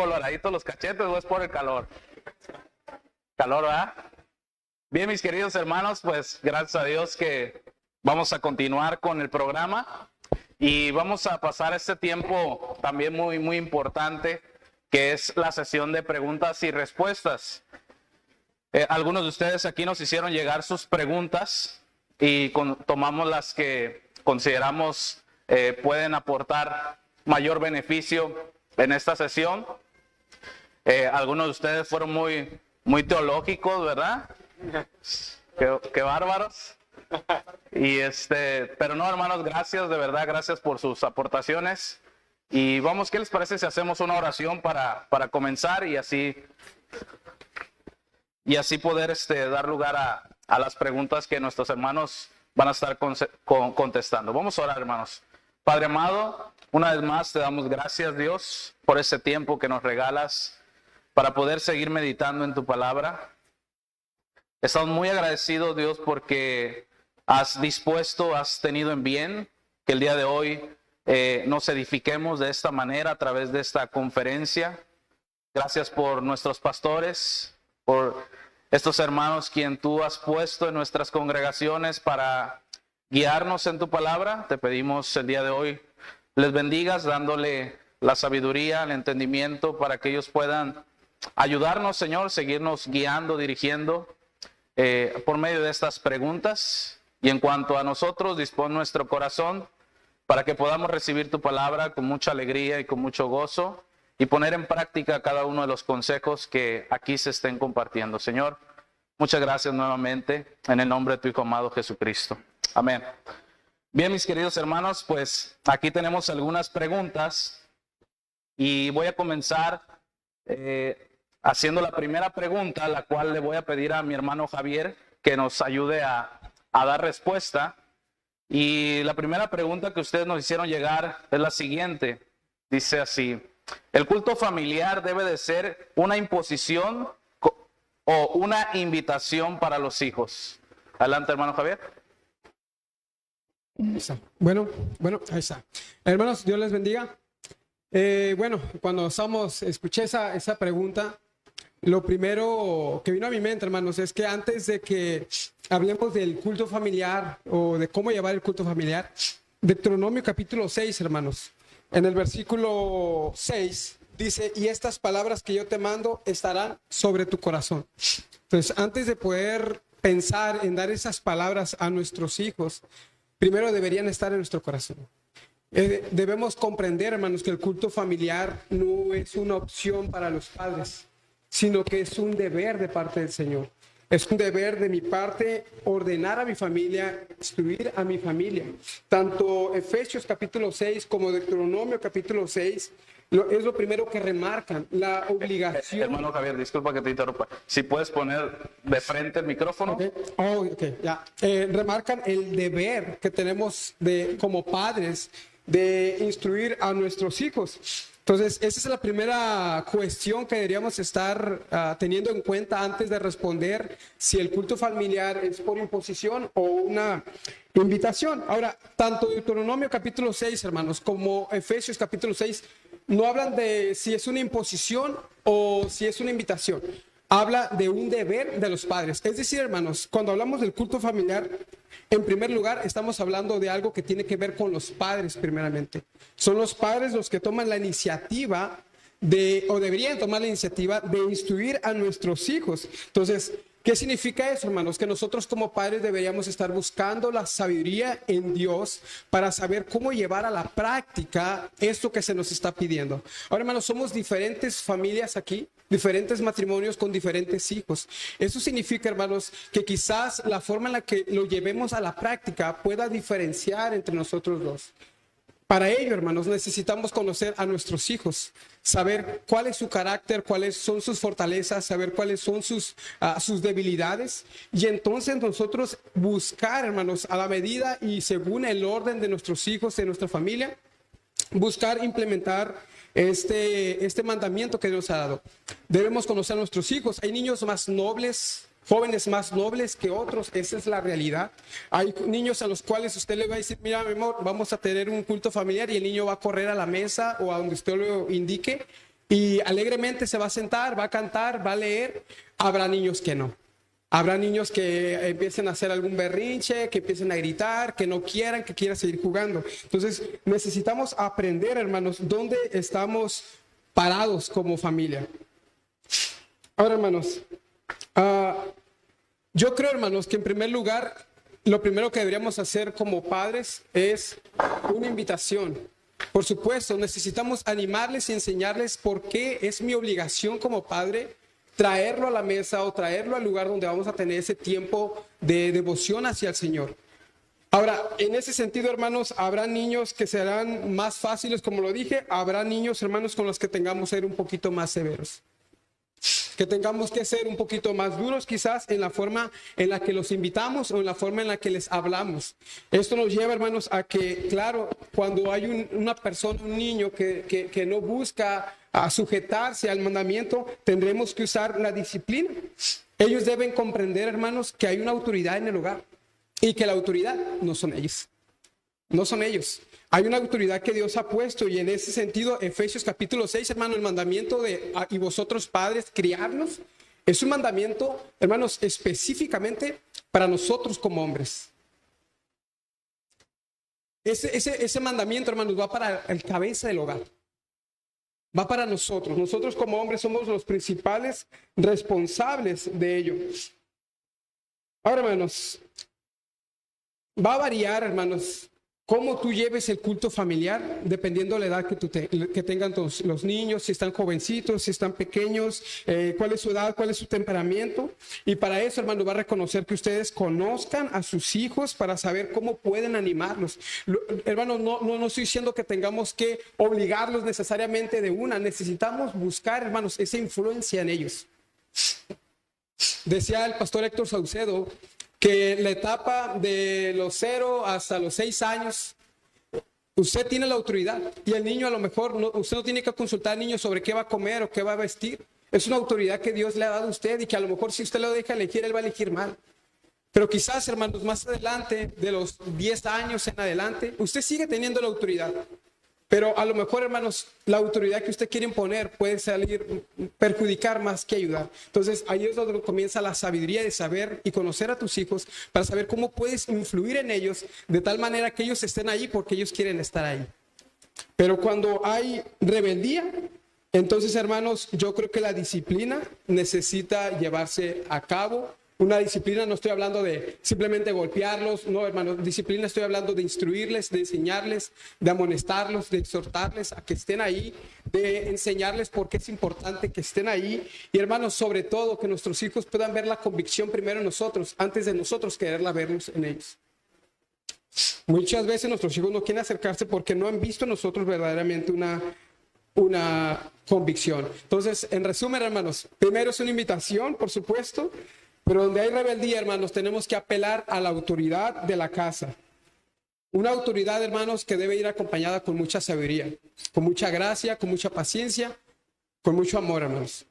coloraditos los cachetes o es por el calor? Calor, ¿verdad? Bien, mis queridos hermanos, pues gracias a Dios que vamos a continuar con el programa y vamos a pasar este tiempo también muy importante, que es la sesión de preguntas y respuestas. Algunos de ustedes aquí nos hicieron llegar sus preguntas y tomamos las que consideramos pueden aportar mayor beneficio en esta sesión. Algunos de ustedes fueron muy teológicos, ¿verdad? Qué bárbaros. Pero no, hermanos, gracias, de verdad, gracias por sus aportaciones. Y vamos, ¿qué les parece si hacemos una oración para comenzar y así poder dar lugar a las preguntas que nuestros hermanos van a estar contestando? Vamos a orar, hermanos. Padre amado, una vez más te damos gracias, Dios, por ese tiempo que nos regalas para poder seguir meditando en tu palabra. Estamos muy agradecidos, Dios, porque has tenido en bien que el día de hoy nos edifiquemos de esta manera a través de esta conferencia. Gracias por nuestros pastores, por estos hermanos quien tú has puesto en nuestras congregaciones para guiarnos en tu palabra. Te pedimos el día de hoy les bendigas dándole la sabiduría, el entendimiento para que ellos puedan ayudarnos, Señor, seguirnos guiando, dirigiendo por medio de estas preguntas. Y en cuanto a nosotros, dispón nuestro corazón para que podamos recibir tu palabra con mucha alegría y con mucho gozo y poner en práctica cada uno de los consejos que aquí se estén compartiendo. Señor, muchas gracias nuevamente en el nombre de tu Hijo amado Jesucristo. Amén. Bien, mis queridos hermanos, pues aquí tenemos algunas preguntas y voy a comenzar haciendo la primera pregunta, la cual le voy a pedir a mi hermano Javier que nos ayude a dar respuesta. Y la primera pregunta que ustedes nos hicieron llegar es la siguiente. Dice así: ¿el culto familiar debe de ser una imposición o una invitación para los hijos? Adelante, hermano Javier. Bueno, ahí está. Hermanos, Dios les bendiga. Cuando escuché esa pregunta, lo primero que vino a mi mente, hermanos, es que antes de que hablemos del culto familiar o de cómo llevar el culto familiar, Deuteronomio capítulo 6, hermanos, en el versículo 6 dice: y estas palabras que yo te mando estarán sobre tu corazón. Entonces, antes de poder pensar en dar esas palabras a nuestros hijos, primero deberían estar en nuestro corazón. Debemos comprender, hermanos, que el culto familiar no es una opción para los padres, sino que es un deber de parte del Señor. Es un deber de mi parte ordenar a mi familia, instruir a mi familia. Tanto Efesios capítulo 6 como Deuteronomio capítulo 6 es lo primero que remarcan, la obligación. Hermano Javier, disculpa que te interrumpa. Si puedes poner de frente el micrófono. Ya. Remarcan el deber que tenemos como padres de instruir a nuestros hijos. Entonces, esa es la primera cuestión que deberíamos estar teniendo en cuenta antes de responder si el culto familiar es por imposición o una invitación. Ahora, tanto Deuteronomio capítulo 6, hermanos, como Efesios capítulo 6, no hablan de si es una imposición o si es una invitación. Habla de un deber de los padres. Es decir, hermanos, cuando hablamos del culto familiar, en primer lugar, estamos hablando de algo que tiene que ver con los padres primeramente. Son los padres los que toman la iniciativa o deberían tomar la iniciativa de instruir a nuestros hijos. Entonces, ¿qué significa eso, hermanos? Que nosotros como padres deberíamos estar buscando la sabiduría en Dios para saber cómo llevar a la práctica esto que se nos está pidiendo. Ahora, hermanos, somos diferentes familias aquí, diferentes matrimonios con diferentes hijos. Eso significa, hermanos, que quizás la forma en la que lo llevemos a la práctica pueda diferenciar entre nosotros dos. Para ello, hermanos, necesitamos conocer a nuestros hijos, saber cuál es su carácter, cuáles son sus fortalezas, saber cuáles son sus debilidades, y entonces nosotros buscar, hermanos, a la medida y según el orden de nuestros hijos, de nuestra familia, buscar implementar este mandamiento que Dios ha dado. Debemos conocer a nuestros hijos. Hay niños más nobles, jóvenes más nobles que otros, esa es la realidad. Hay niños a los cuales usted le va a decir: mira, mi amor, vamos a tener un culto familiar, y el niño va a correr a la mesa o a donde usted lo indique y alegremente se va a sentar, va a cantar, va a leer. Habrá niños que no. Habrá niños que empiecen a hacer algún berrinche, que empiecen a gritar, que no quieran, que quieran seguir jugando. Entonces necesitamos aprender, hermanos, dónde estamos parados como familia. Ahora, hermanos, yo creo, hermanos, que en primer lugar, lo primero que deberíamos hacer como padres es una invitación. Por supuesto, necesitamos animarles y enseñarles por qué es mi obligación como padre traerlo a la mesa o traerlo al lugar donde vamos a tener ese tiempo de devoción hacia el Señor. Ahora, en ese sentido, hermanos, habrá niños que serán más fáciles, como lo dije, habrá niños, hermanos, con los que tengamos que ser un poquito más severos, que tengamos que ser un poquito más duros quizás en la forma en la que los invitamos o en la forma en la que les hablamos. Esto nos lleva, hermanos, a que, claro, cuando hay una persona, un niño que no busca a sujetarse al mandamiento, tendremos que usar la disciplina. Ellos deben comprender, hermanos, que hay una autoridad en el hogar y que la autoridad no son ellos. No son ellos. Hay una autoridad que Dios ha puesto y en ese sentido, Efesios capítulo 6, hermano, el mandamiento de y vosotros padres, criarnos, es un mandamiento, hermanos, específicamente para nosotros como hombres. Ese mandamiento, hermanos, va para el cabeza del hogar. Va para nosotros. Nosotros como hombres somos los principales responsables de ello. Ahora, hermanos, va a variar, hermanos, cómo tú lleves el culto familiar, dependiendo de la edad que tengan los niños, si están jovencitos, si están pequeños, cuál es su edad, cuál es su temperamento. Y para eso, hermano, va a reconocer que ustedes conozcan a sus hijos para saber cómo pueden animarlos. Hermano, no estoy diciendo que tengamos que obligarlos necesariamente de una. Necesitamos buscar, hermanos, esa influencia en ellos. Decía el pastor Héctor Saucedo que la etapa de los 0 hasta los 6 años, usted tiene la autoridad y el niño a lo mejor, usted no tiene que consultar al niño sobre qué va a comer o qué va a vestir. Es una autoridad que Dios le ha dado a usted y que a lo mejor si usted lo deja elegir, él va a elegir mal. Pero quizás, hermanos, más adelante, de los 10 años en adelante, usted sigue teniendo la autoridad. Pero a lo mejor, hermanos, la autoridad que usted quiere imponer puede salir perjudicar más que ayudar. Entonces, ahí es donde comienza la sabiduría de saber y conocer a tus hijos para saber cómo puedes influir en ellos de tal manera que ellos estén ahí porque ellos quieren estar ahí. Pero cuando hay rebeldía, entonces, hermanos, yo creo que la disciplina necesita llevarse a cabo. Una disciplina, no estoy hablando de simplemente golpearlos, no, hermanos, disciplina estoy hablando de instruirles, de enseñarles, de amonestarlos, de exhortarles a que estén ahí, de enseñarles por qué es importante que estén ahí. Y hermanos, sobre todo, que nuestros hijos puedan ver la convicción primero en nosotros, antes de nosotros quererla vernos en ellos. Muchas veces nuestros hijos no quieren acercarse porque no han visto en nosotros verdaderamente una convicción. Entonces, en resumen, hermanos, primero es una invitación, por supuesto. Pero donde hay rebeldía, hermanos, tenemos que apelar a la autoridad de la casa. Una autoridad, hermanos, que debe ir acompañada con mucha sabiduría, con mucha gracia, con mucha paciencia, con mucho amor, hermanos.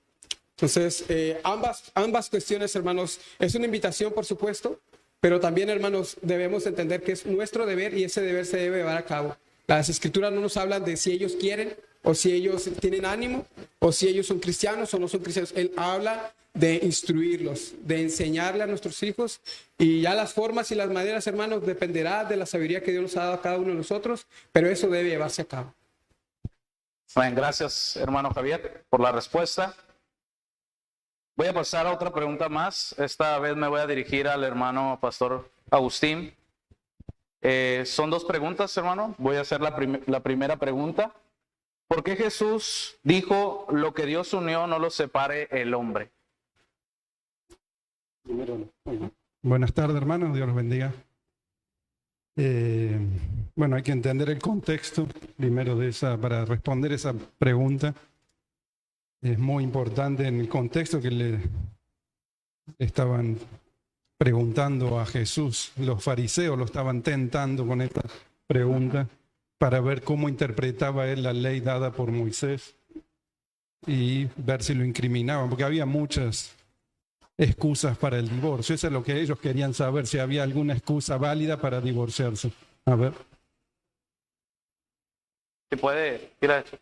Entonces, ambas cuestiones, hermanos, es una invitación, por supuesto, pero también, hermanos, debemos entender que es nuestro deber y ese deber se debe llevar a cabo. Las escrituras no nos hablan de si ellos quieren o si ellos tienen ánimo o si ellos son cristianos o no son cristianos. Él habla de instruirlos, de enseñarle a nuestros hijos y ya las formas y las maneras, hermanos, dependerá de la sabiduría que Dios nos ha dado a cada uno de nosotros, pero eso debe llevarse a cabo. Bien, gracias, hermano Javier, por la respuesta. Voy a pasar a otra pregunta más. Esta vez me voy a dirigir al hermano pastor Agustín. Son dos preguntas, hermano. Voy a hacer la primera pregunta. ¿Por qué Jesús dijo, lo que Dios unió no lo separe el hombre? Buenas tardes, hermanos, Dios los bendiga. Bueno, hay que entender el contexto primero para responder esa pregunta. Es muy importante en el contexto que le estaban preguntando a Jesús. Los fariseos lo estaban tentando con esta pregunta para ver cómo interpretaba él la ley dada por Moisés y ver si lo incriminaban, porque había muchas excusas para el divorcio. Eso es lo que ellos querían saber, si había alguna excusa válida para divorciarse. A ver. ¿Se puede ir a eso?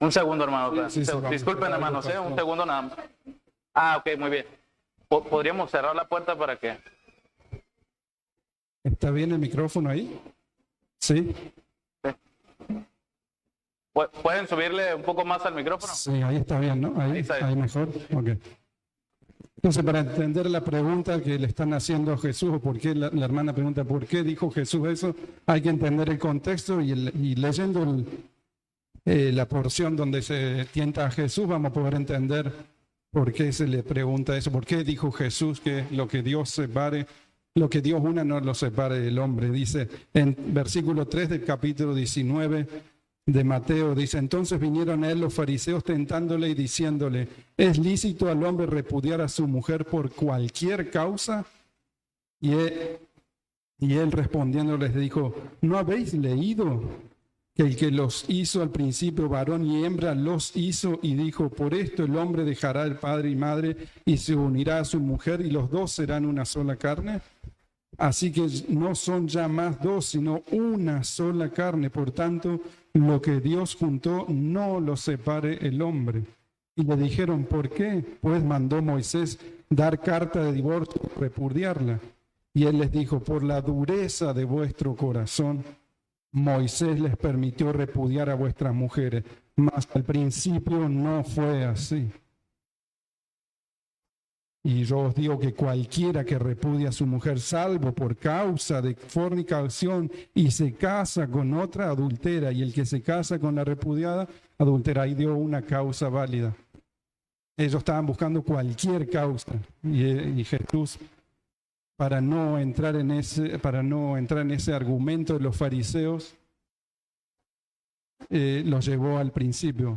Un segundo, hermano. Sí, sí, vamos Disculpen, a cerrar, hermanos, pastor. un segundo nada más. Ok, muy bien. ¿Podríamos cerrar la puerta para que? ¿Está bien el micrófono ahí? Sí. ¿Pueden subirle un poco más al micrófono? Sí, ahí está bien, ¿no? Ahí está bien. Ahí mejor. Ok. Entonces, para entender la pregunta que le están haciendo a Jesús, o por qué la hermana pregunta por qué dijo Jesús eso, hay que entender el contexto y leyendo la porción donde se tienta a Jesús, vamos a poder entender por qué se le pregunta eso, por qué dijo Jesús que lo que Dios separe, lo que Dios una no lo separe del hombre. Dice en versículo 3 del capítulo 19 de Mateo, dice, entonces vinieron a él los fariseos tentándole y diciéndole, ¿es lícito al hombre repudiar a su mujer por cualquier causa? Y él respondiendo les dijo, ¿no habéis leído que el que los hizo al principio, varón y hembra, los hizo y dijo, por esto el hombre dejará el padre y madre y se unirá a su mujer y los dos serán una sola carne? Así que no son ya más dos, sino una sola carne. Por tanto, lo que Dios juntó, no lo separe el hombre. Y le dijeron, ¿por qué? Pues mandó Moisés dar carta de divorcio, repudiarla. Y él les dijo, por la dureza de vuestro corazón, Moisés les permitió repudiar a vuestras mujeres, mas al principio no fue así. Y yo os digo que cualquiera que repudia a su mujer, salvo por causa de fornicación, y se casa con otra, adultera, y el que se casa con la repudiada, adultera. Ahí dio una causa válida. Ellos estaban buscando cualquier causa, y Jesús, para no entrar en ese argumento de los fariseos, los llevó al principio.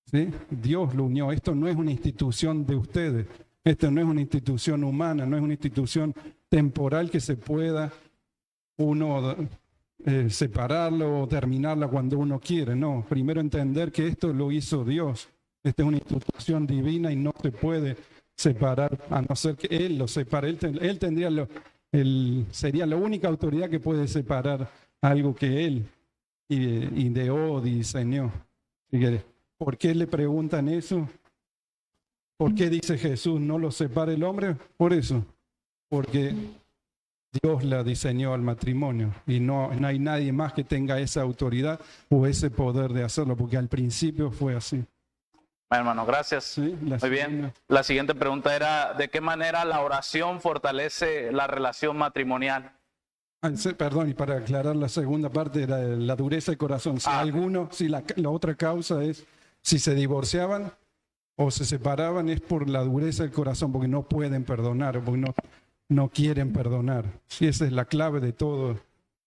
¿Sí? Dios lo unió. Esto no es una institución de ustedes. Esto no es una institución humana, no es una institución temporal que se pueda uno separarlo o terminarla cuando uno quiere. No, primero entender que esto lo hizo Dios. Esta es una institución divina y no se puede separar, a no ser que Él lo separe. Él tendría sería la única autoridad que puede separar algo que Él ideó o diseñó. Así que, ¿por qué le preguntan eso? ¿Por qué dice Jesús no lo separe el hombre? Por eso, porque Dios la diseñó al matrimonio y no hay nadie más que tenga esa autoridad o ese poder de hacerlo, porque al principio fue así. Hermano, gracias. Sí, muy bien. La siguiente pregunta era, ¿de qué manera la oración fortalece la relación matrimonial? Perdón, y para aclarar la segunda parte, era la dureza del corazón. Si la otra causa es, si se divorciaban o se separaban, es por la dureza del corazón, porque no pueden perdonar, porque no quieren perdonar. Sí, esa es la clave de todo,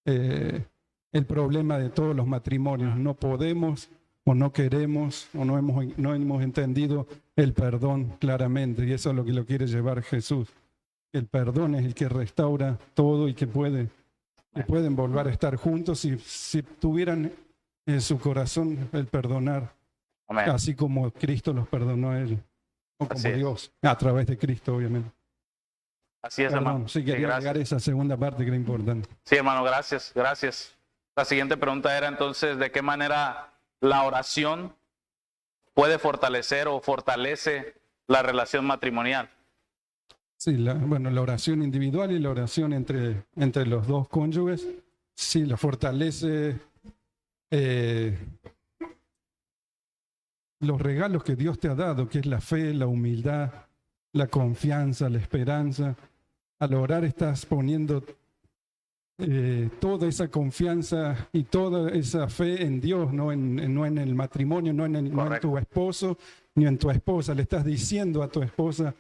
el problema de todos los matrimonios. No podemos o no queremos o no hemos entendido el perdón claramente, y eso es lo que lo quiere llevar Jesús. El perdón es el que restaura todo y que pueden volver a estar juntos si tuvieran en su corazón el perdonar. Amén. Así como Cristo los perdonó a ellos, o como Así es. Dios, a través de Cristo, obviamente. Así es, hermano. Sí, quería agregar esa segunda parte que era importante. Sí, hermano, gracias. La siguiente pregunta era entonces, ¿de qué manera la oración puede fortalecer o fortalece la relación matrimonial? Sí, la oración individual y la oración entre los dos cónyuges, sí, la fortalece. Los regalos que Dios te ha dado, que es la fe, la humildad, la confianza, la esperanza. Al orar estás poniendo toda esa confianza y toda esa fe en Dios, no en el matrimonio, no en tu esposo ni en tu esposa. Le estás diciendo a tu esposa,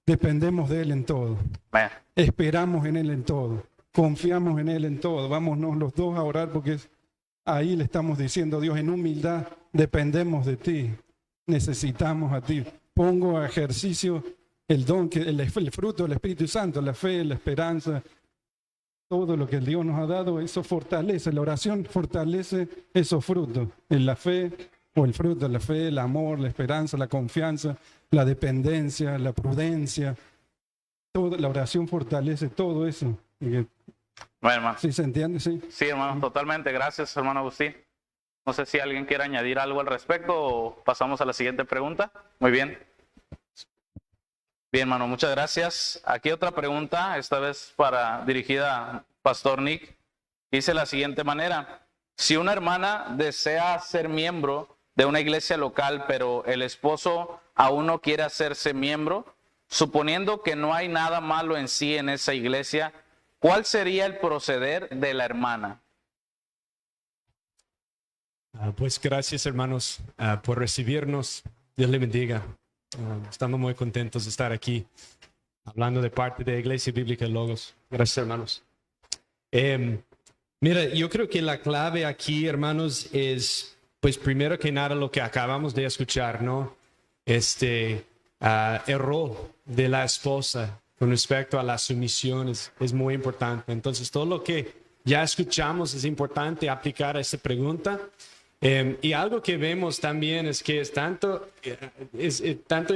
dependemos de Él en todo. Amén. Esperamos en Él en todo. Confiamos en Él en todo. Vámonos los dos a orar porque ahí le estamos diciendo a Dios en humildad, dependemos de ti, necesitamos a ti. Pongo a ejercicio el don, el fruto del Espíritu Santo, la fe, la esperanza, todo lo que Dios nos ha dado, eso fortalece, la oración fortalece esos frutos, en la fe o el fruto de la fe, el amor, la esperanza, la confianza, la dependencia, la prudencia. Toda la oración fortalece todo eso. Bueno, hermano. ¿Sí se entiende? Sí. Sí, hermano, totalmente. Gracias, hermano Agustín. No sé si alguien quiere añadir algo al respecto o pasamos a la siguiente pregunta. Muy bien. Bien, hermano, muchas gracias. Aquí otra pregunta, esta vez dirigida a Pastor Nick. Dice la siguiente manera: si una hermana desea ser miembro de una iglesia local, pero el esposo aún no quiere hacerse miembro, suponiendo que no hay nada malo en sí en esa iglesia, ¿cuál sería el proceder de la hermana? Pues gracias, hermanos, por recibirnos. Dios le bendiga. Estamos muy contentos de estar aquí hablando de parte de la Iglesia Bíblica Logos. Gracias, hermanos. Mira, yo creo que la clave aquí, hermanos, es, pues primero que nada lo que acabamos de escuchar, ¿no? El rol de la esposa con respecto a la sumisión es muy importante. Entonces, todo lo que ya escuchamos es importante aplicar a esta pregunta. Y algo que vemos también es que es tanto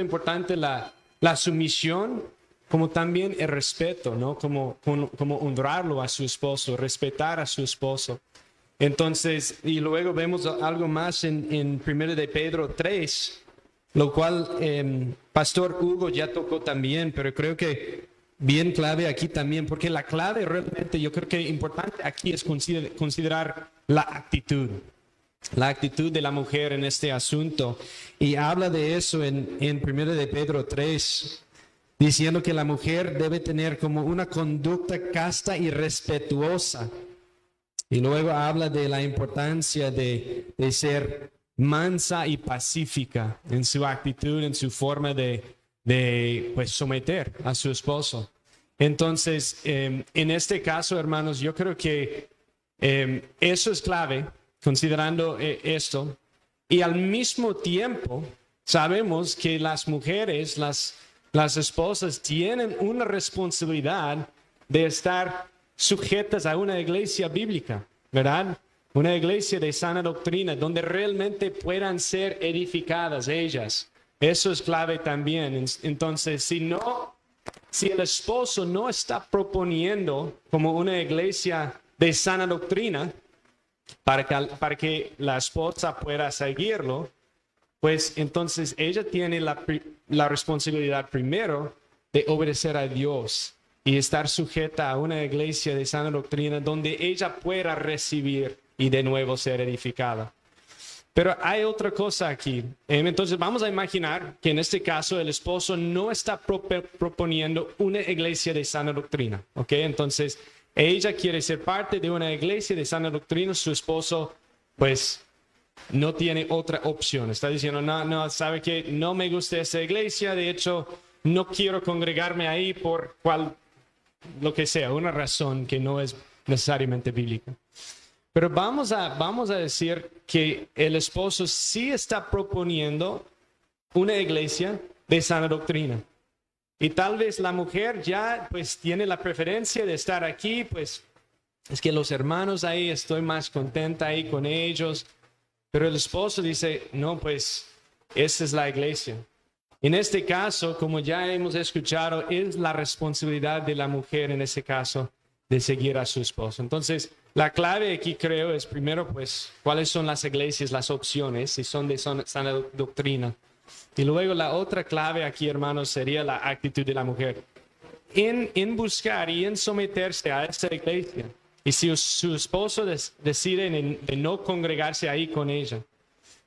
importante la sumisión como también el respeto, ¿no? Como honrarlo a su esposo, respetar a su esposo. Entonces, y luego vemos algo más en 1 de Pedro 3, lo cual Pastor Hugo ya tocó también, pero creo que bien clave aquí también, porque la clave realmente yo creo que importante aquí es considerar la actitud de la mujer en este asunto. Y habla de eso en 1 de Pedro 3, diciendo que la mujer debe tener como una conducta casta y respetuosa. Y luego habla de la importancia de ser mansa y pacífica en su actitud, en su forma de pues, someter a su esposo. Entonces, en este caso, hermanos, yo creo que eso es clave, considerando esto. Y al mismo tiempo, sabemos que las mujeres, las esposas, tienen una responsabilidad de estar sujetas a una iglesia bíblica, ¿verdad? Una iglesia de sana doctrina, donde realmente puedan ser edificadas ellas. Eso es clave también. Entonces, si el esposo no está proponiendo como una iglesia de sana doctrina, para que la esposa pueda seguirlo, pues entonces ella tiene la responsabilidad primero de obedecer a Dios y estar sujeta a una iglesia de sana doctrina donde ella pueda recibir y de nuevo ser edificada. Pero hay otra cosa aquí. Entonces vamos a imaginar que en este caso el esposo no está proponiendo una iglesia de sana doctrina, ¿ok? Entonces ella quiere ser parte de una iglesia de sana doctrina, su esposo pues no tiene otra opción. Está diciendo, no, sabe que no me gusta esa iglesia, de hecho no quiero congregarme ahí por lo que sea, una razón que no es necesariamente bíblica. Pero vamos a decir que el esposo sí está proponiendo una iglesia de sana doctrina. Y tal vez la mujer ya pues tiene la preferencia de estar aquí, pues es que los hermanos ahí, estoy más contenta ahí con ellos. Pero el esposo dice, no, pues esa es la iglesia. En este caso, como ya hemos escuchado, es la responsabilidad de la mujer en ese caso de seguir a su esposo. Entonces, la clave aquí creo es primero, pues, cuáles son las iglesias, las opciones, si son de sana doctrina. Y luego la otra clave aquí, hermanos, sería la actitud de la mujer. En buscar y en someterse a esa iglesia. Y si su esposo decide de no congregarse ahí con ella,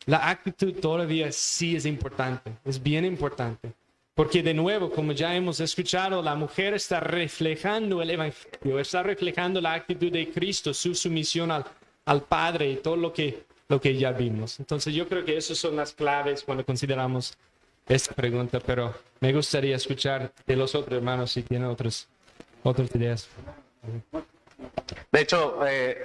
la actitud todavía sí es importante, es bien importante. Porque de nuevo, como ya hemos escuchado, la mujer está reflejando el evangelio, está reflejando la actitud de Cristo, su sumisión al Padre y todo lo que ya vimos. Entonces yo creo que esas son las claves cuando consideramos esta pregunta, pero me gustaría escuchar de los otros hermanos si tienen otras ideas. De hecho,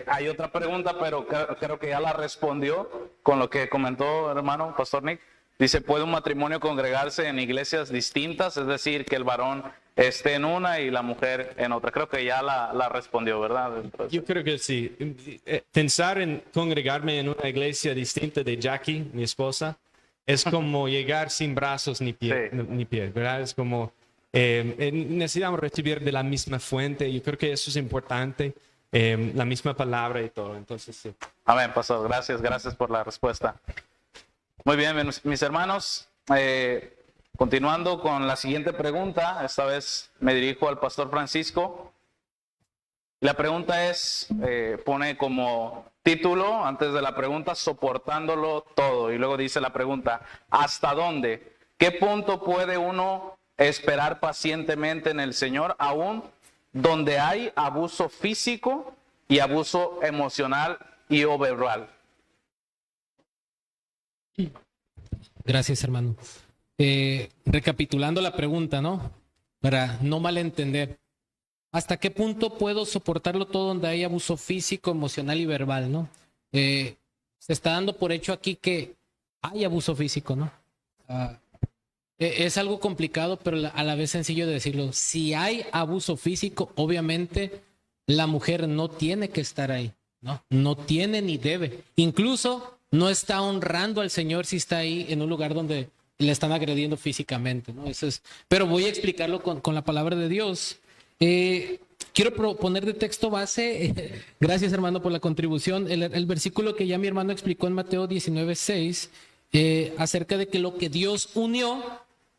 hay otra pregunta, pero creo que ya la respondió con lo que comentó hermano Pastor Nick. Dice, ¿puede un matrimonio congregarse en iglesias distintas? Es decir, que el varón esté en una y la mujer en otra. Creo que ya la respondió, ¿verdad? Entonces, yo creo que sí. Pensar en congregarme en una iglesia distinta de Jackie, mi esposa, es como llegar sin brazos ni pies, ¿verdad? Es como necesitamos recibir de la misma fuente. Yo creo que eso es importante. la misma palabra y todo. Entonces, sí. Amén, pastor. Gracias por la respuesta. Muy bien, mis hermanos. Continuando con la siguiente pregunta, esta vez me dirijo al pastor Francisco. La pregunta es, pone como título antes de la pregunta, soportándolo todo. Y luego dice la pregunta, ¿hasta dónde? ¿Qué punto puede uno esperar pacientemente en el Señor, aún donde hay abuso físico y abuso emocional y o verbal? Gracias, hermano. Recapitulando la pregunta, ¿no? Para no malentender. ¿Hasta qué punto puedo soportarlo todo donde hay abuso físico, emocional y verbal, ¿no? Se está dando por hecho aquí que hay abuso físico, ¿no? Es algo complicado, pero a la vez sencillo de decirlo. Si hay abuso físico, obviamente la mujer no tiene que estar ahí, ¿no? No tiene ni debe. Incluso no está honrando al Señor si está ahí en un lugar donde le están agrediendo físicamente, ¿no? Eso es. Pero voy a explicarlo con la palabra de Dios. Quiero poner de texto base, gracias hermano por la contribución, el versículo que ya mi hermano explicó en Mateo 19:6, acerca de que lo que Dios unió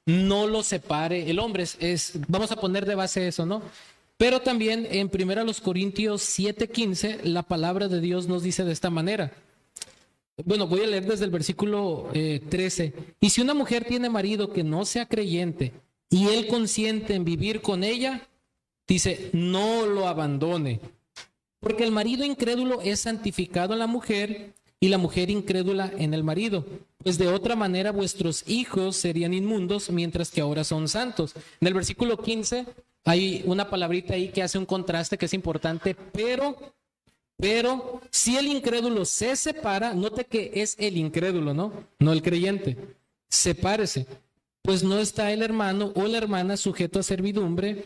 no lo separe el hombre. Vamos a poner de base eso, ¿no? Pero también en 1 Corintios 7:15 la palabra de Dios nos dice de esta manera. Bueno, voy a leer desde el versículo 13. Y si una mujer tiene marido que no sea creyente y él consiente en vivir con ella, dice, no lo abandone. Porque el marido incrédulo es santificado en la mujer y la mujer incrédula en el marido. Pues de otra manera vuestros hijos serían inmundos mientras que ahora son santos. En el versículo 15 hay una palabrita ahí que hace un contraste que es importante, pero si el incrédulo se separa, note que es el incrédulo, ¿no? No el creyente. Sepárese, pues no está el hermano o la hermana sujeto a servidumbre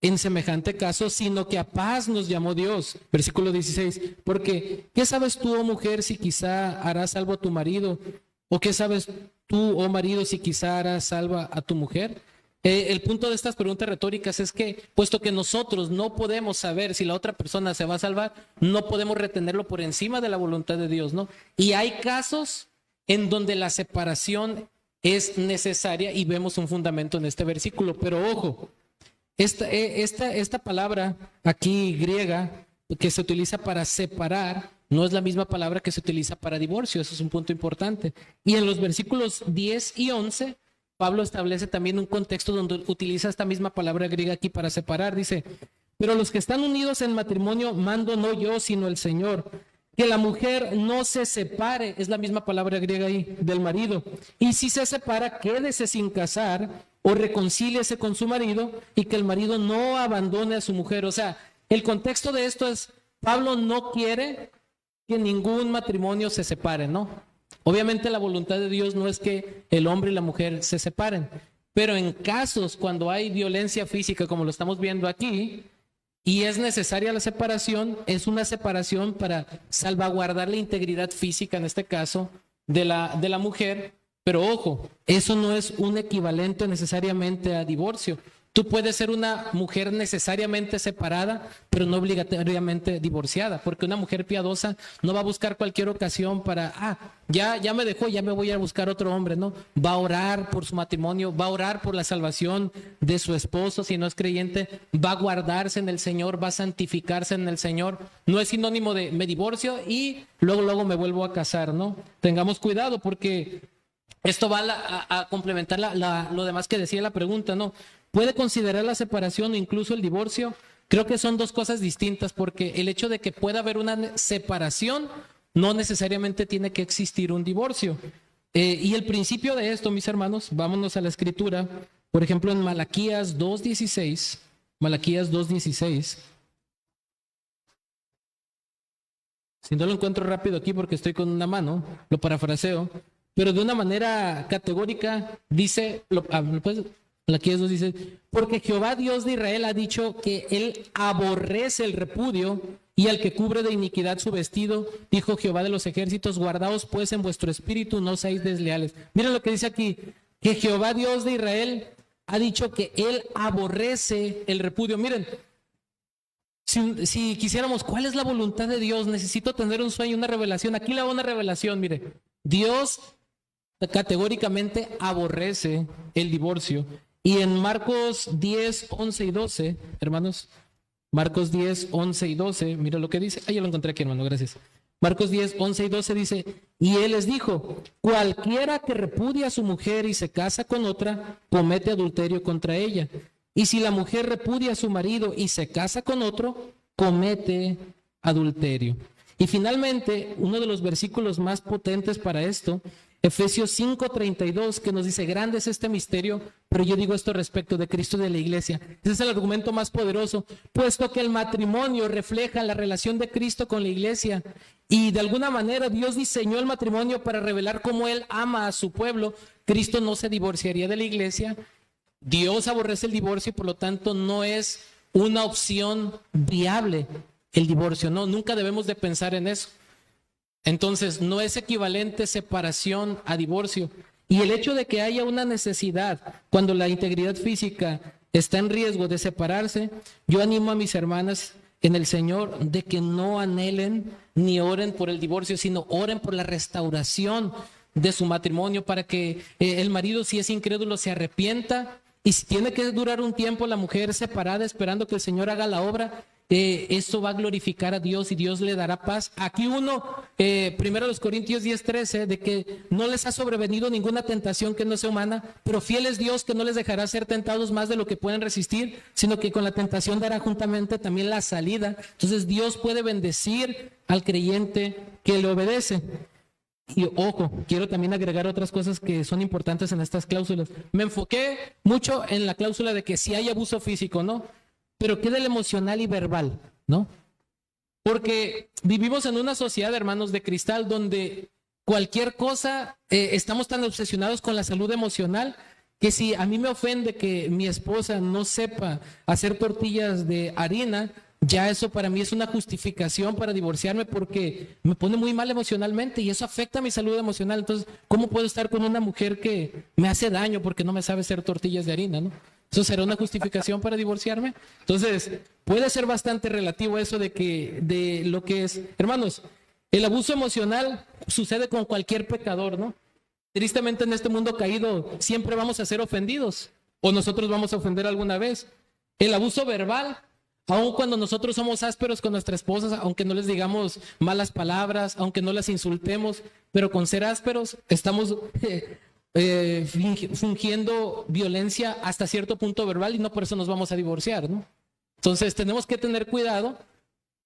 en semejante caso, sino que a paz nos llamó Dios. Versículo 16. Porque, ¿qué sabes tú, oh mujer, si quizá harás salvo a tu marido? ¿O qué sabes tú, oh marido, si quizá harás salva a tu mujer? El punto de estas preguntas retóricas es que, puesto que nosotros no podemos saber si la otra persona se va a salvar, no podemos retenerlo por encima de la voluntad de Dios, ¿no? Y hay casos en donde la separación es necesaria y vemos un fundamento en este versículo. Pero ojo, esta palabra aquí griega que se utiliza para separar no es la misma palabra que se utiliza para divorcio. Eso es un punto importante. Y en los versículos 10 y 11, Pablo establece también un contexto donde utiliza esta misma palabra griega aquí para separar. Dice, pero los que están unidos en matrimonio mando no yo, sino el Señor. Que la mujer no se separe, es la misma palabra griega ahí, del marido. Y si se separa, quédese sin casar o reconcíliese con su marido y que el marido no abandone a su mujer. O sea, el contexto de esto es, Pablo no quiere que ningún matrimonio se separe, ¿no? Obviamente la voluntad de Dios no es que el hombre y la mujer se separen, pero en casos cuando hay violencia física, como lo estamos viendo aquí, y es necesaria la separación, es una separación para salvaguardar la integridad física, en este caso, de la mujer. Pero ojo, eso no es un equivalente necesariamente a divorcio. Tú puedes ser una mujer necesariamente separada, pero no obligatoriamente divorciada, porque una mujer piadosa no va a buscar cualquier ocasión para, ya me dejó, ya me voy a buscar otro hombre, ¿no? Va a orar por su matrimonio, va a orar por la salvación de su esposo, si no es creyente, va a guardarse en el Señor, va a santificarse en el Señor. No es sinónimo de me divorcio y luego me vuelvo a casar, ¿no? Tengamos cuidado porque esto va a complementar lo demás que decía la pregunta, ¿no? ¿Puede considerar la separación o incluso el divorcio? Creo que son dos cosas distintas, porque el hecho de que pueda haber una separación no necesariamente tiene que existir un divorcio. Y el principio de esto, mis hermanos, vámonos a la escritura, por ejemplo en Malaquías 2:16, Malaquías 2:16. Si no lo encuentro rápido aquí porque estoy con una mano, lo parafraseo, pero de una manera categórica dice, Malaquías 2 dice, porque Jehová Dios de Israel ha dicho que él aborrece el repudio y al que cubre de iniquidad su vestido, dijo Jehová de los ejércitos, guardaos pues en vuestro espíritu, no seáis desleales. Miren lo que dice aquí, que Jehová Dios de Israel ha dicho que él aborrece el repudio. Miren, Si quisiéramos, ¿cuál es la voluntad de Dios? Necesito tener un sueño, una revelación. Aquí le hago una revelación, mire. Dios categóricamente aborrece el divorcio. Y en Marcos 10, 11 y 12, hermanos, Marcos 10, 11 y 12, mira lo que dice. Ah, ya lo encontré aquí, hermano, gracias. Marcos 10, 11 y 12 dice, y él les dijo, cualquiera que repudia a su mujer y se casa con otra, comete adulterio contra ella. Y si la mujer repudia a su marido y se casa con otro, comete adulterio. Y finalmente, uno de los versículos más potentes para esto, Efesios 5:32, que nos dice, grande es este misterio, pero yo digo esto respecto de Cristo y de la iglesia. Ese es el argumento más poderoso, puesto que el matrimonio refleja la relación de Cristo con la iglesia. Y de alguna manera Dios diseñó el matrimonio para revelar cómo Él ama a su pueblo. Cristo no se divorciaría de la iglesia. Dios aborrece el divorcio y por lo tanto no es una opción viable el divorcio. No, nunca debemos de pensar en eso. Entonces, no es equivalente separación a divorcio. Y el hecho de que haya una necesidad cuando la integridad física está en riesgo de separarse, yo animo a mis hermanas en el Señor de que no anhelen ni oren por el divorcio, sino oren por la restauración de su matrimonio para que el marido, si es incrédulo, se arrepienta. Y si tiene que durar un tiempo la mujer separada esperando que el Señor haga la obra, esto va a glorificar a Dios y Dios le dará paz. Aquí primero los Corintios 10:13, de que no les ha sobrevenido ninguna tentación que no sea humana, pero fiel es Dios que no les dejará ser tentados más de lo que pueden resistir, sino que con la tentación dará juntamente también la salida. Entonces Dios puede bendecir al creyente que le obedece. Y ojo, quiero también agregar otras cosas que son importantes en estas cláusulas. Me enfoqué mucho en la cláusula de que si hay abuso físico, ¿no? Pero ¿qué del emocional y verbal, no? Porque vivimos en una sociedad, hermanos, de cristal, donde cualquier cosa, estamos tan obsesionados con la salud emocional, que si a mí me ofende que mi esposa no sepa hacer tortillas de harina, ya eso para mí es una justificación para divorciarme porque me pone muy mal emocionalmente y eso afecta mi salud emocional. Entonces, ¿cómo puedo estar con una mujer que me hace daño porque no me sabe hacer tortillas de harina, no? ¿Eso será una justificación para divorciarme? Entonces, puede ser bastante relativo eso de lo que es. Hermanos, el abuso emocional sucede con cualquier pecador, ¿no? Tristemente en este mundo caído siempre vamos a ser ofendidos o nosotros vamos a ofender alguna vez. El abuso verbal, aun cuando nosotros somos ásperos con nuestras esposas, aunque no les digamos malas palabras, aunque no las insultemos, pero con ser ásperos estamos fingiendo violencia hasta cierto punto verbal y no por eso nos vamos a divorciar, ¿no? Entonces tenemos que tener cuidado,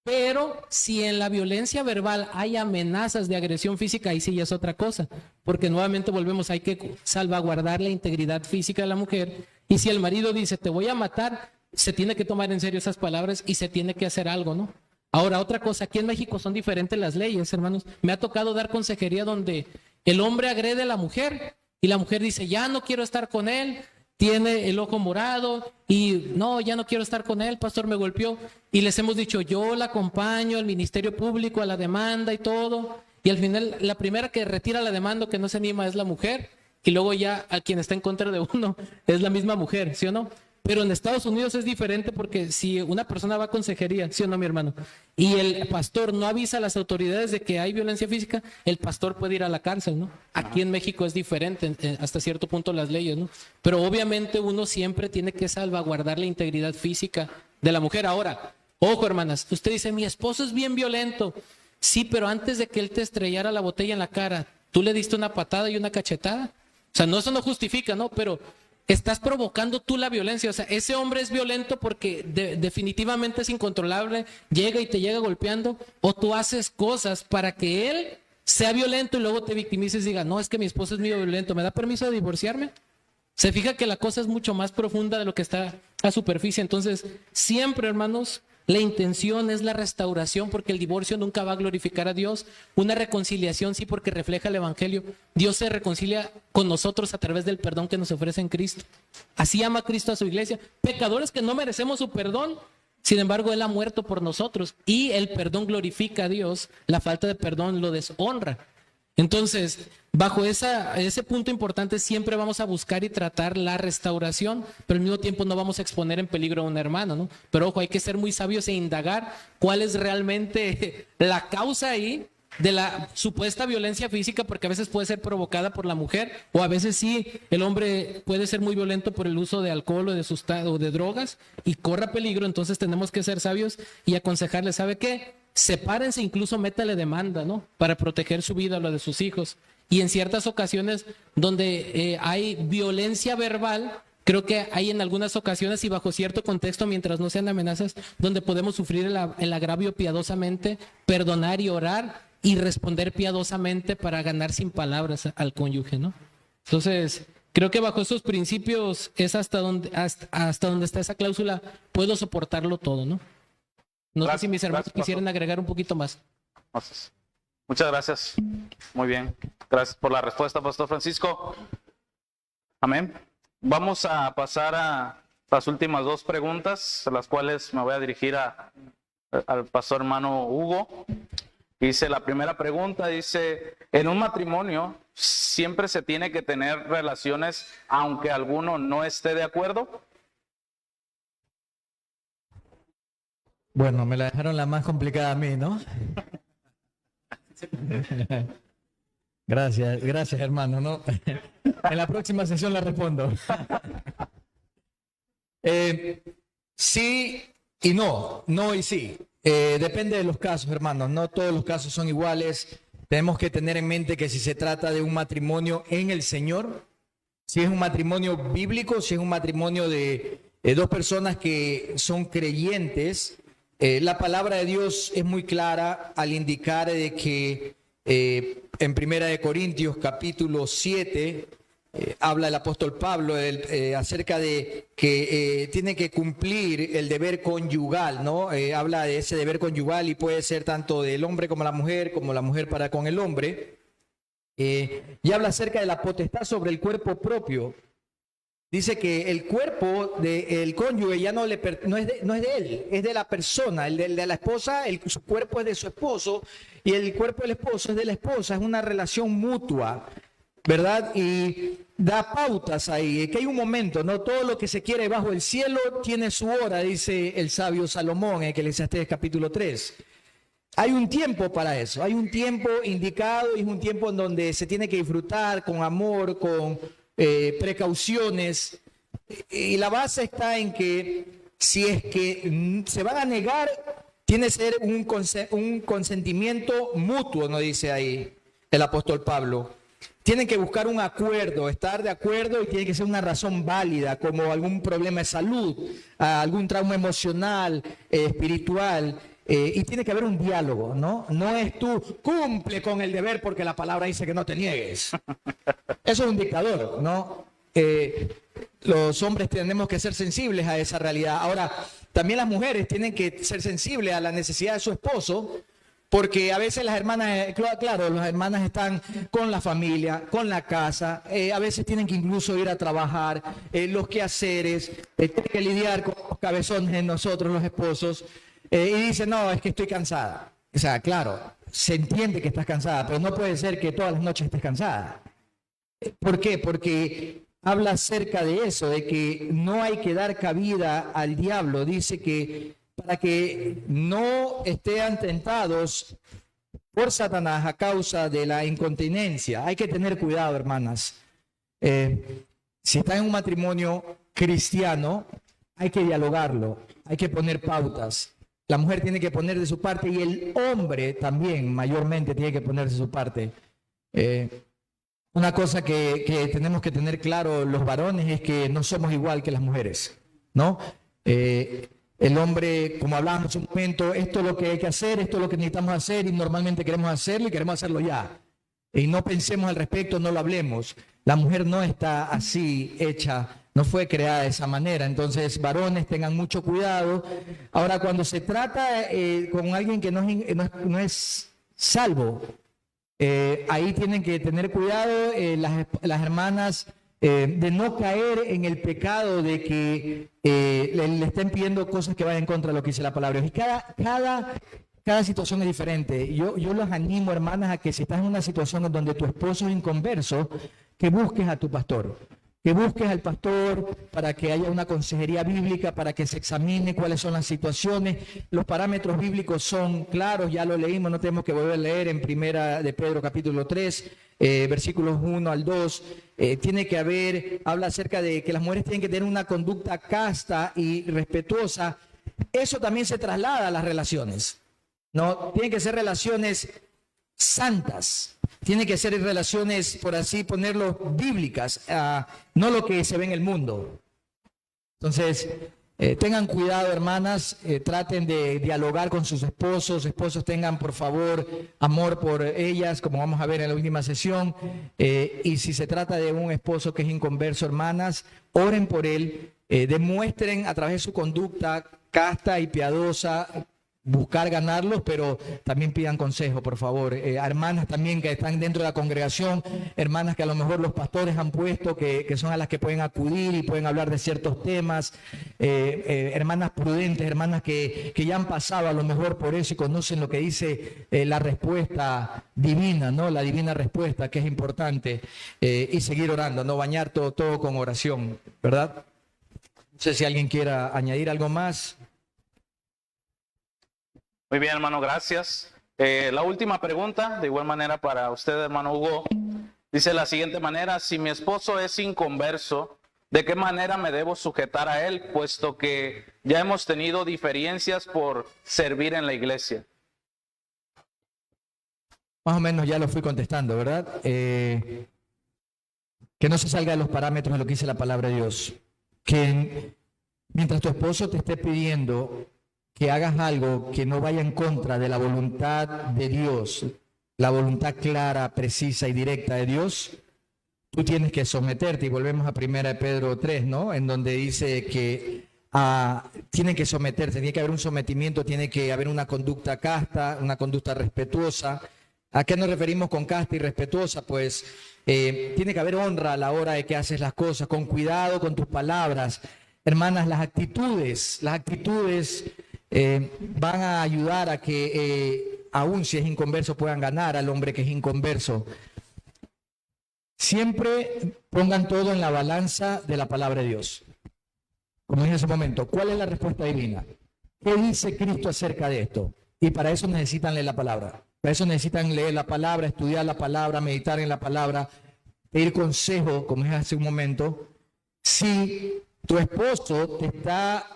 pero si en la violencia verbal hay amenazas de agresión física, ahí sí ya es otra cosa, porque nuevamente volvemos, hay que salvaguardar la integridad física de la mujer, y si el marido dice te voy a matar, se tiene que tomar en serio esas palabras y se tiene que hacer algo, ¿no? Ahora, otra cosa, aquí en México son diferentes las leyes, hermanos. Me ha tocado dar consejería donde el hombre agrede a la mujer y la mujer dice, ya no quiero estar con él, tiene el ojo morado y no, ya no quiero estar con él, pastor, me golpeó. Y les hemos dicho, yo la acompaño al Ministerio Público, a la demanda y todo. Y al final, la primera que retira la demanda, que no se anima, es la mujer. Y luego ya a quien está en contra de uno es la misma mujer, ¿sí o no? Pero en Estados Unidos es diferente porque si una persona va a consejería, ¿sí o no, mi hermano? Y el pastor no avisa a las autoridades de que hay violencia física, el pastor puede ir a la cárcel, ¿no? Aquí en México es diferente, hasta cierto punto las leyes, ¿no? Pero obviamente uno siempre tiene que salvaguardar la integridad física de la mujer. Ahora, ojo, hermanas, usted dice, mi esposo es bien violento. Sí, pero antes de que él te estrellara la botella en la cara, ¿tú le diste una patada y una cachetada? O sea, no, eso no justifica, ¿no? Pero estás provocando tú la violencia. O sea, ese hombre es violento porque definitivamente es incontrolable, llega y te llega golpeando, o tú haces cosas para que él sea violento y luego te victimices y diga, no, es que mi esposo es medio violento, ¿me da permiso de divorciarme? Se fija que la cosa es mucho más profunda de lo que está a superficie. Entonces, siempre, hermanos, la intención es la restauración, porque el divorcio nunca va a glorificar a Dios. Una reconciliación sí, porque refleja el evangelio. Dios se reconcilia con nosotros a través del perdón que nos ofrece en Cristo. Así ama Cristo a su iglesia. Pecadores que no merecemos su perdón, sin embargo Él ha muerto por nosotros y el perdón glorifica a Dios, la falta de perdón lo deshonra. Entonces, bajo ese punto importante siempre vamos a buscar y tratar la restauración, pero al mismo tiempo no vamos a exponer en peligro a un hermano, ¿no? Pero ojo, hay que ser muy sabios e indagar cuál es realmente la causa ahí de la supuesta violencia física, porque a veces puede ser provocada por la mujer, o a veces sí, el hombre puede ser muy violento por el uso de alcohol o de drogas y corra peligro. Entonces tenemos que ser sabios y aconsejarle, ¿sabe qué? Sepárense, incluso métale demanda, ¿no? Para proteger su vida o la de sus hijos. Y en ciertas ocasiones donde hay violencia verbal, creo que hay en algunas ocasiones y bajo cierto contexto, mientras no sean amenazas, donde podemos sufrir el agravio piadosamente, perdonar y orar y responder piadosamente para ganar sin palabras al cónyuge, ¿no? Entonces, creo que bajo esos principios es hasta donde está esa cláusula, puedo soportarlo todo, ¿no? No sé si mis hermanos quisieran agregar un poquito más. Muchas gracias. Muy bien. Gracias por la respuesta, Pastor Francisco. Amén. Vamos a pasar a las últimas dos preguntas, a las cuales me voy a dirigir al pastor hermano Hugo. Dice, la primera pregunta dice, en un matrimonio siempre se tiene que tener relaciones aunque alguno no esté de acuerdo. Bueno, me la dejaron la más complicada a mí, ¿no? Gracias, hermano, ¿no? En la próxima sesión la respondo. Sí y no, no y sí. Depende de los casos, hermanos. No todos los casos son iguales. Tenemos que tener en mente que si se trata de un matrimonio en el Señor, si es un matrimonio bíblico, si es un matrimonio de dos personas que son creyentes, la palabra de Dios es muy clara al indicar de que en 1 Corintios capítulo 7 habla el apóstol Pablo acerca de que tiene que cumplir el deber conyugal, ¿no? Habla de ese deber conyugal y puede ser tanto del hombre como la mujer para con el hombre. Y habla acerca de la potestad sobre el cuerpo propio. Dice que el cuerpo del cónyuge ya no es de él, es de la persona. El de la esposa, su cuerpo es de su esposo y el cuerpo del esposo es de la esposa. Es una relación mutua, ¿verdad? Y da pautas ahí, que hay un momento, ¿no? Todo lo que se quiere bajo el cielo tiene su hora, dice el sabio Salomón en Eclesiastés capítulo 3. Hay un tiempo para eso, hay un tiempo indicado y es un tiempo en donde se tiene que disfrutar con amor, con precauciones. Y la base está en que si es que se van a negar, tiene que ser un consentimiento mutuo, ¿no? Dice ahí el apóstol Pablo. Tienen que buscar un acuerdo, estar de acuerdo y tiene que ser una razón válida, como algún problema de salud, algún trauma emocional, espiritual, y tiene que haber un diálogo, ¿no? No es tú cumple con el deber porque la palabra dice que no te niegues. Eso es un dictador, ¿no? Los hombres tenemos que ser sensibles a esa realidad. Ahora, también las mujeres tienen que ser sensibles a la necesidad de su esposo, porque a veces las hermanas, claro, las hermanas están con la familia, con la casa, a veces tienen que incluso ir a trabajar, los quehaceres, tienen que lidiar con los cabezones de nosotros, los esposos, y dicen, no, es que estoy cansada. O sea, claro, se entiende que estás cansada, pero no puede ser que todas las noches estés cansada. ¿Por qué? Porque habla acerca de eso, de que no hay que dar cabida al diablo. Dice que para que no estén tentados por Satanás a causa de la incontinencia. Hay que tener cuidado, hermanas. Si están en un matrimonio cristiano, hay que dialogarlo, hay que poner pautas. La mujer tiene que poner de su parte y el hombre también mayormente tiene que poner de su parte. Una cosa que tenemos que tener claro los varones es que no somos igual que las mujeres, ¿no? El hombre, como hablábamos un momento, esto es lo que hay que hacer, esto es lo que necesitamos hacer y normalmente queremos hacerlo y queremos hacerlo ya. Y no pensemos al respecto, no lo hablemos. La mujer no está así hecha, no fue creada de esa manera. Entonces, varones, tengan mucho cuidado. Ahora, cuando se trata con alguien que no es salvo, ahí tienen que tener cuidado las hermanas de no caer en el pecado de que le estén pidiendo cosas que vayan en contra de lo que dice la palabra. Y cada cada situación es diferente. Yo los animo, hermanas, a que si estás en una situación en donde tu esposo es inconverso, que busques a tu pastor. Que busques al pastor para que haya una consejería bíblica, para que se examine cuáles son las situaciones. Los parámetros bíblicos son claros, ya lo leímos, no tenemos que volver a leer en Primera de Pedro capítulo 3, versículos 1 al 2. Tiene que haber, habla acerca de que las mujeres tienen que tener una conducta casta y respetuosa. Eso también se traslada a las relaciones, ¿no? Tienen que ser relaciones santas. Tiene que ser relaciones, por así ponerlo, bíblicas, no lo que se ve en el mundo. Entonces, tengan cuidado, hermanas, traten de dialogar con sus esposos. Esposos, tengan, por favor, amor por ellas, como vamos a ver en la última sesión. Y si se trata de un esposo que es inconverso, hermanas, oren por él, demuestren a través de su conducta casta y piadosa, buscar ganarlos, pero también pidan consejo, por favor. Hermanas también que están dentro de la congregación, hermanas que a lo mejor los pastores han puesto, que son a las que pueden acudir y pueden hablar de ciertos temas. Hermanas prudentes, hermanas que ya han pasado a lo mejor por eso y conocen lo que dice la respuesta divina, ¿no? La divina respuesta, que es importante. Y seguir orando, no bañar todo con oración, ¿verdad? No sé si alguien quiera añadir algo más. Muy bien, hermano, gracias. La última pregunta, de igual manera para usted, hermano Hugo, dice de la siguiente manera: si mi esposo es inconverso, ¿de qué manera me debo sujetar a él, puesto que ya hemos tenido diferencias por servir en la iglesia? Más o menos ya lo fui contestando, ¿verdad? Que no se salga de los parámetros de lo que dice la palabra de Dios. Que mientras tu esposo te esté pidiendo que hagas algo que no vaya en contra de la voluntad de Dios, la voluntad clara, precisa y directa de Dios, tú tienes que someterte. Y volvemos a 1 Pedro 3, ¿no? En donde dice que tienen que someterse, tiene que haber un sometimiento, tiene que haber una conducta casta, una conducta respetuosa. ¿A qué nos referimos con casta y respetuosa? Pues tiene que haber honra a la hora de que haces las cosas, con cuidado con tus palabras. Hermanas, las actitudes van a ayudar a que, aún si es inconverso, puedan ganar al hombre que es inconverso. Siempre pongan todo en la balanza de la palabra de Dios. Como dije en ese momento, ¿cuál es la respuesta divina? ¿Qué dice Cristo acerca de esto? Y para eso necesitan leer la palabra. Para eso necesitan leer la palabra, estudiar la palabra, meditar en la palabra, pedir consejo, como dije hace un momento. Si tu esposo te está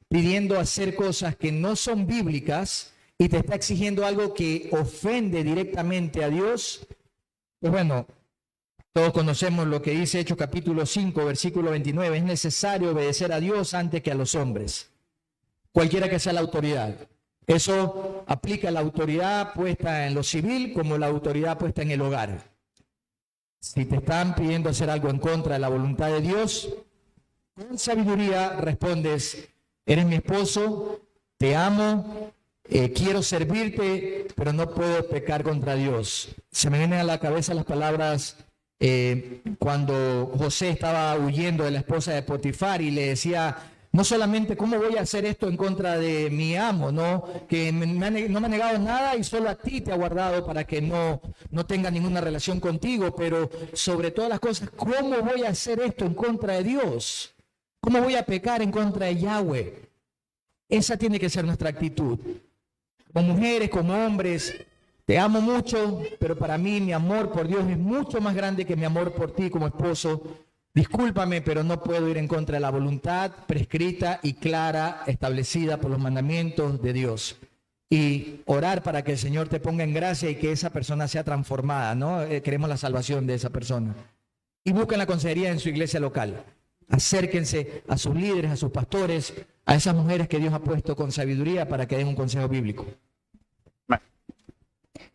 pidiendo hacer cosas que no son bíblicas y te está exigiendo algo que ofende directamente a Dios, pues bueno, todos conocemos lo que dice Hechos capítulo 5, versículo 29. Es necesario obedecer a Dios antes que a los hombres, cualquiera que sea la autoridad. Eso aplica a la autoridad puesta en lo civil como la autoridad puesta en el hogar. Si te están pidiendo hacer algo en contra de la voluntad de Dios, con sabiduría respondes: eres mi esposo, te amo, quiero servirte, pero no puedo pecar contra Dios. Se me vienen a la cabeza las palabras cuando José estaba huyendo de la esposa de Potifar y le decía: no solamente cómo voy a hacer esto en contra de mi amo, ¿no? Que no me ha negado nada y solo a ti te ha guardado para que no tenga ninguna relación contigo, pero sobre todas las cosas, ¿cómo voy a hacer esto en contra de Dios? ¿Cómo voy a pecar en contra de Yahweh? Esa tiene que ser nuestra actitud. Como mujeres, como hombres, te amo mucho, pero para mí mi amor por Dios es mucho más grande que mi amor por ti como esposo. Discúlpame, pero no puedo ir en contra de la voluntad prescrita y clara, establecida por los mandamientos de Dios. Y orar para que el Señor te ponga en gracia y que esa persona sea transformada, ¿no? Queremos la salvación de esa persona. Y busquen la consejería en su iglesia local. Acérquense a sus líderes, a sus pastores, a esas mujeres que Dios ha puesto con sabiduría para que den un consejo bíblico.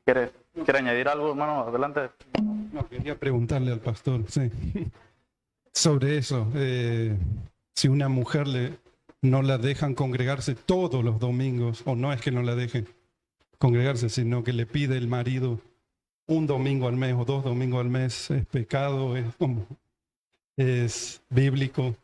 ¿Quiere añadir algo, hermano? Adelante. No, quería preguntarle al pastor, sí, sobre eso. Si una mujer no la dejan congregarse todos los domingos, o no es que no la dejen congregarse, sino que le pide el marido un domingo al mes o 2 domingos al mes, ¿es pecado? ¿Es bíblico?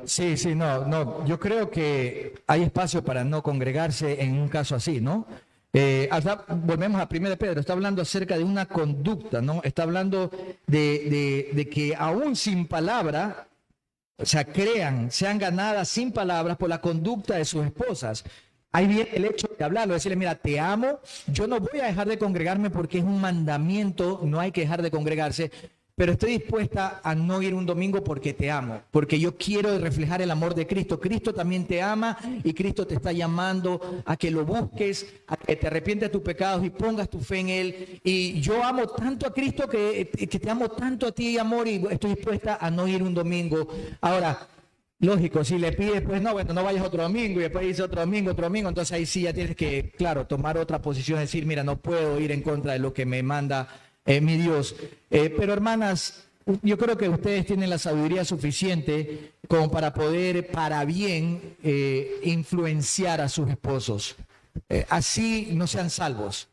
Sí, sí, no. Yo creo que hay espacio para no congregarse en un caso así, ¿no? Volvemos a 1 Pedro, está hablando acerca de una conducta, ¿no? Está hablando de que aún sin palabra, o sea, sean ganadas sin palabras por la conducta de sus esposas. Ahí viene el hecho de hablarlo, decirle, mira, te amo, yo no voy a dejar de congregarme porque es un mandamiento, no hay que dejar de congregarse, pero estoy dispuesta a no ir un domingo porque te amo, porque yo quiero reflejar el amor de Cristo. Cristo también te ama y Cristo te está llamando a que lo busques, a que te arrepientes de tus pecados y pongas tu fe en Él. Y yo amo tanto a Cristo que te amo tanto a ti, amor, y estoy dispuesta a no ir un domingo. Ahora, lógico, si le pides, pues no, bueno, no vayas otro domingo y después dice otro domingo, entonces ahí sí ya tienes que, claro, tomar otra posición, decir, mira, no puedo ir en contra de lo que me manda mi Dios. Pero hermanas, yo creo que ustedes tienen la sabiduría suficiente como para poder, para bien, influenciar a sus esposos. Así no sean salvos.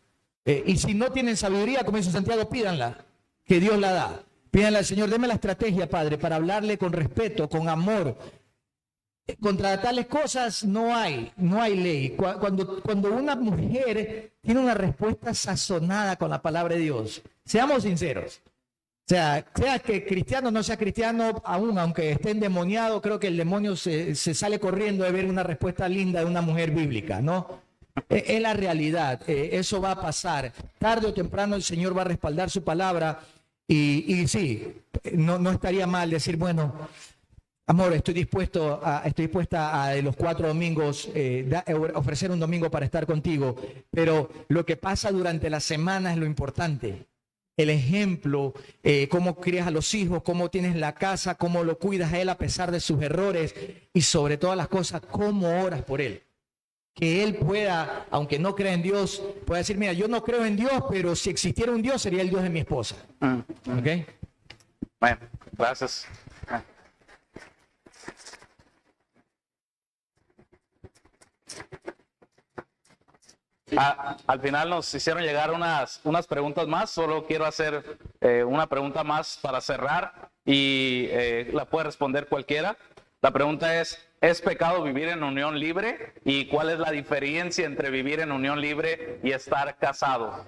Y si no tienen sabiduría, como dice Santiago, pídanla, que Dios la da. Pídanle al Señor, deme la estrategia, Padre, para hablarle con respeto, con amor. Contra tales cosas no hay ley. Cuando una mujer tiene una respuesta sazonada con la palabra de Dios, seamos sinceros. O sea que cristiano o no sea cristiano, aunque esté endemoniado, creo que el demonio se sale corriendo de ver una respuesta linda de una mujer bíblica, ¿no? Es la realidad, eso va a pasar. Tarde o temprano el Señor va a respaldar su palabra y sí, no estaría mal decir, bueno, amor, estoy dispuesta a los 4 domingos, ofrecer un domingo para estar contigo, pero lo que pasa durante la semana es lo importante. El ejemplo, cómo crías a los hijos, cómo tienes la casa, cómo lo cuidas a él a pesar de sus errores y sobre todas las cosas, cómo oras por él. Que él pueda, aunque no crea en Dios, pueda decir, mira, yo no creo en Dios, pero si existiera un Dios sería el Dios de mi esposa. ¿Ok? Bueno, gracias. Al final nos hicieron llegar unas preguntas más. Solo quiero hacer una pregunta más para cerrar y la puede responder cualquiera. La pregunta ¿es pecado vivir en unión libre? ¿Y cuál es la diferencia entre vivir en unión libre y estar casado?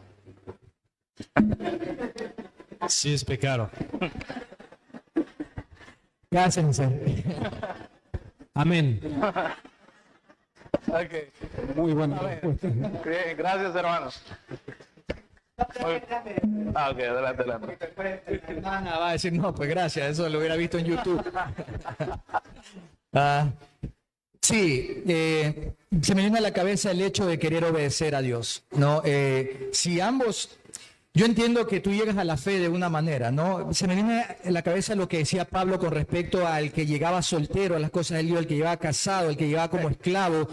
Sí, es pecado. Cásense. Amén. Okay. Muy buena respuesta. Bien, gracias, hermanos. Ok, adelante. Hermana va a decir, no, pues gracias, eso lo hubiera visto en YouTube. Sí, se me viene a la cabeza el hecho de querer obedecer a Dios, ¿no? Si ambos, yo entiendo que tú llegas a la fe de una manera, ¿no? Se me viene a la cabeza lo que decía Pablo con respecto al que llegaba soltero a las cosas de Dios, el que llegaba casado, el que llegaba como esclavo,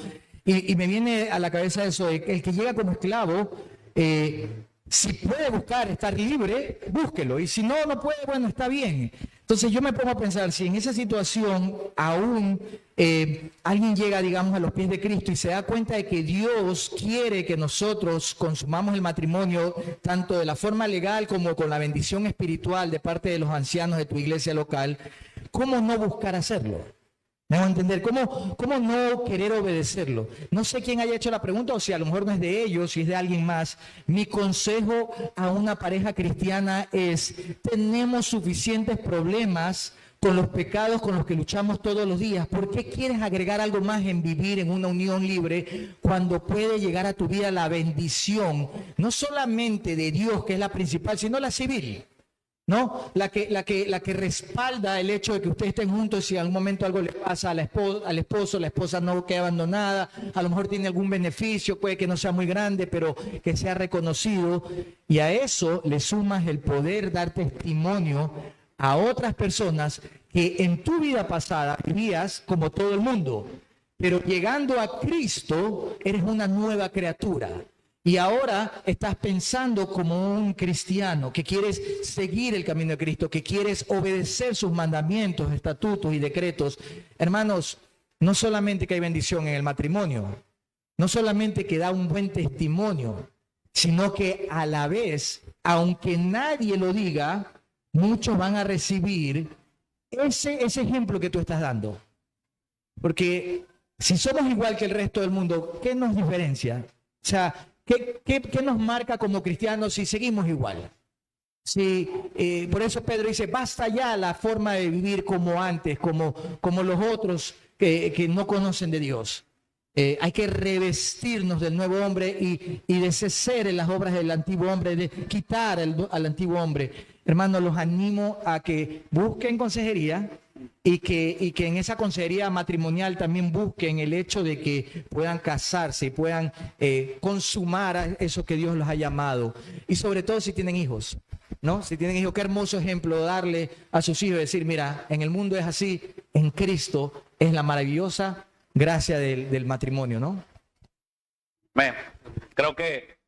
y me viene a la cabeza eso, el que llega como esclavo, si puede buscar estar libre, búsquelo. Y si no, no puede, bueno, está bien. Entonces yo me pongo a pensar, si en esa situación aún alguien llega, digamos, a los pies de Cristo y se da cuenta de que Dios quiere que nosotros consumamos el matrimonio, tanto de la forma legal como con la bendición espiritual de parte de los ancianos de tu iglesia local, ¿cómo no buscar hacerlo? ¿Me van a entender? ¿Cómo no querer obedecerlo? No sé quién haya hecho la pregunta o si a lo mejor no es de ellos, si es de alguien más. Mi consejo a una pareja cristiana es, tenemos suficientes problemas con los pecados con los que luchamos todos los días. ¿Por qué quieres agregar algo más en vivir en una unión libre cuando puede llegar a tu vida la bendición, no solamente de Dios, que es la principal, sino la civil? ¿No? La que respalda el hecho de que ustedes estén juntos, si en algún momento algo le pasa al esposo, la esposa no queda abandonada, a lo mejor tiene algún beneficio, puede que no sea muy grande, pero que sea reconocido. Y a eso le sumas el poder dar testimonio a otras personas que en tu vida pasada vivías como todo el mundo, pero llegando a Cristo eres una nueva criatura. Y ahora estás pensando como un cristiano que quieres seguir el camino de Cristo, que quieres obedecer sus mandamientos, estatutos y decretos. Hermanos, no solamente que hay bendición en el matrimonio, no solamente que da un buen testimonio, sino que a la vez, aunque nadie lo diga, muchos van a recibir ese ejemplo que tú estás dando. Porque si somos igual que el resto del mundo, ¿qué nos diferencia? O sea, ¿qué nos marca como cristianos si seguimos igual? Sí, por eso Pedro dice, basta ya la forma de vivir como antes, como los otros que no conocen de Dios. Hay que revestirnos del nuevo hombre y deshacer en las obras del antiguo hombre, de quitar al antiguo hombre. Hermanos, los animo a que busquen consejería y que en esa consejería matrimonial también busquen el hecho de que puedan casarse y puedan consumar eso que Dios los ha llamado. Y sobre todo si tienen hijos, ¿no? Si tienen hijos, qué hermoso ejemplo darle a sus hijos, decir, mira, en el mundo es así, en Cristo es la maravillosa gracia del matrimonio, ¿no? Creo que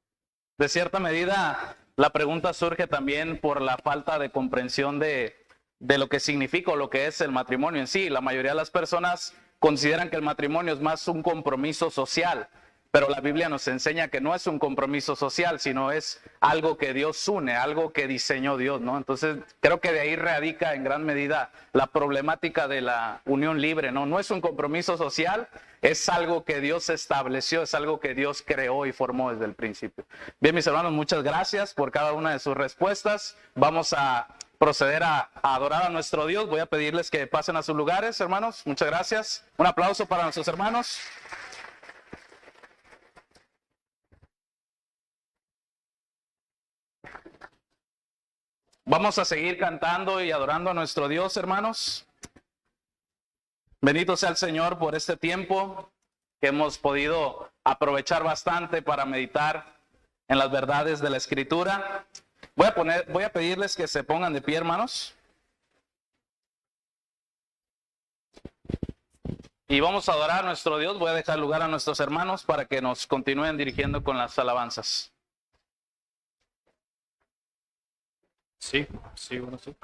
de cierta medida la pregunta surge también por la falta de comprensión de lo que significa o lo que es el matrimonio en sí. La mayoría de las personas consideran que el matrimonio es más un compromiso social, pero la Biblia nos enseña que no es un compromiso social, sino es algo que Dios une, algo que diseñó Dios, ¿no? Entonces, creo que de ahí radica en gran medida la problemática de la unión libre, ¿no? No es un compromiso social, es algo que Dios estableció, es algo que Dios creó y formó desde el principio. Bien, mis hermanos, muchas gracias por cada una de sus respuestas. Vamos a proceder a adorar a nuestro Dios. Voy a pedirles que pasen a sus lugares, hermanos. Muchas gracias. Un aplauso para nuestros hermanos. Vamos a seguir cantando y adorando a nuestro Dios, hermanos. Bendito sea el Señor por este tiempo que hemos podido aprovechar bastante para meditar en las verdades de la Escritura. Voy a pedirles que se pongan de pie, hermanos. Y vamos a adorar a nuestro Dios. Voy a dejar lugar a nuestros hermanos para que nos continúen dirigiendo con las alabanzas. Sí, bueno, sí.